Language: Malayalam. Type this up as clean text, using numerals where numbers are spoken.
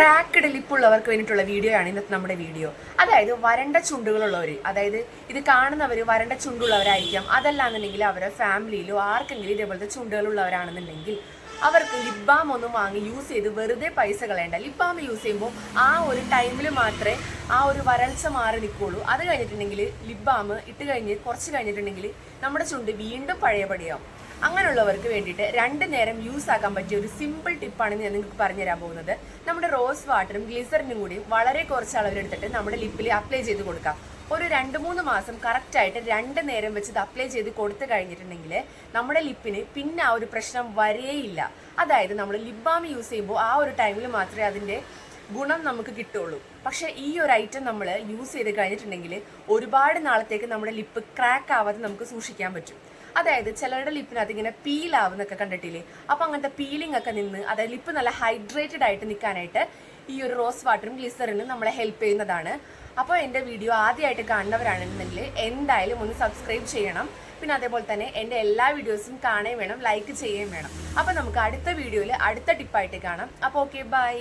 ക്രാക്ക്ഡ് ലിപ്പുള്ളവർക്ക് വേണ്ടിയിട്ടുള്ള വീഡിയോ ആണ് ഇന്നത്തെ നമ്മുടെ വീഡിയോ. അതായത് വരണ്ട ചുണ്ടുകളുള്ളവർ, അതായത് ഇത് കാണുന്നവർ വരണ്ട ചുണ്ടുള്ളവരായിരിക്കാം. അതല്ലാന്നുണ്ടെങ്കിൽ അവരുടെ ഫാമിലിയിലോ ആർക്കെങ്കിലും ഇതേപോലത്തെ ചുണ്ടുകളുള്ളവരാണെന്നുണ്ടെങ്കിൽ അവർക്ക് ലിപ് ബാം ഒന്നും വാങ്ങി യൂസ് ചെയ്ത് വെറുതെ പൈസ കളയണ്ട. ലിപ് ബാം യൂസ് ചെയ്യുമ്പോൾ ആ ഒരു ടൈമിൽ മാത്രമേ ആ ഒരു വരൾച്ച മാറി നിൽക്കുള്ളൂ. അത് കഴിഞ്ഞിട്ടുണ്ടെങ്കിൽ ലിപ് ബാം ഇട്ട് കഴിഞ്ഞ് കുറച്ച് കഴിഞ്ഞിട്ടുണ്ടെങ്കിൽ നമ്മുടെ ചുണ്ട് വീണ്ടും പഴയപടിയാവും. അങ്ങനെയുള്ളവർക്ക് വേണ്ടിയിട്ട് 2 നേരം യൂസ് ആക്കാൻ പറ്റിയ ഒരു സിമ്പിൾ ടിപ്പാണ് ഞാൻ നിങ്ങൾക്ക് പറഞ്ഞു തരാൻ പോകുന്നത്. നമ്മുടെ റോസ് വാട്ടറും ഗ്ലിസറിനും കൂടി വളരെ കുറച്ച് അളവിലെടുത്തിട്ട് നമ്മുടെ ലിപ്പിൽ അപ്ലൈ ചെയ്ത് കൊടുക്കാം. ഒരു 2-3 മാസം കറക്റ്റായിട്ട് 2 നേരം വെച്ച് ഇത് അപ്ലൈ ചെയ്ത് കൊടുത്തു കഴിഞ്ഞിട്ടുണ്ടെങ്കിൽ നമ്മുടെ ലിപ്പിന് പിന്നെ ആ ഒരു പ്രശ്നം വരേയില്ല. അതായത് നമ്മൾ ലിപ് ബാം യൂസ് ചെയ്യുമ്പോൾ ആ ഒരു ടൈമിൽ മാത്രമേ അതിൻ്റെ ഗുണം നമുക്ക് കിട്ടുള്ളൂ. പക്ഷേ ഈ ഒരു ഐറ്റം നമ്മൾ യൂസ് ചെയ്ത് കഴിഞ്ഞിട്ടുണ്ടെങ്കിൽ ഒരുപാട് നാളത്തേക്ക് നമ്മുടെ ലിപ്പ് ക്രാക്ക് ആവാതെ നമുക്ക് സൂക്ഷിക്കാൻ പറ്റും. അതായത് ചിലരുടെ ലിപ്പിനകത്ത് ഇങ്ങനെ പീലാവുന്നൊക്കെ കണ്ടിട്ടില്ലേ? അപ്പോൾ അങ്ങനത്തെ പീലിംഗ് ഒക്കെ നിന്ന് അതായത് ലിപ്പ് നല്ല ഹൈഡ്രേറ്റഡ് ആയിട്ട് നിൽക്കാനായിട്ട് ഈ ഒരു റോസ് വാട്ടറും ഗ്ലിസറിനും നമ്മളെ ഹെൽപ്പ് ചെയ്യുന്നതാണ്. അപ്പോൾ എൻ്റെ വീഡിയോ ആദ്യമായിട്ട് കാണുന്നവരാണെന്നുണ്ടെങ്കിൽ എന്തായാലും ഒന്ന് സബ്സ്ക്രൈബ് ചെയ്യണം. പിന്നെ അതേപോലെ തന്നെ എൻ്റെ എല്ലാ വീഡിയോസും കാണുകയും വേണം, ലൈക്ക് ചെയ്യുകയും വേണം. അപ്പോൾ നമുക്ക് അടുത്ത വീഡിയോയിൽ അടുത്ത ടിപ്പായിട്ട് കാണാം. അപ്പോൾ ഓക്കെ, ബൈ.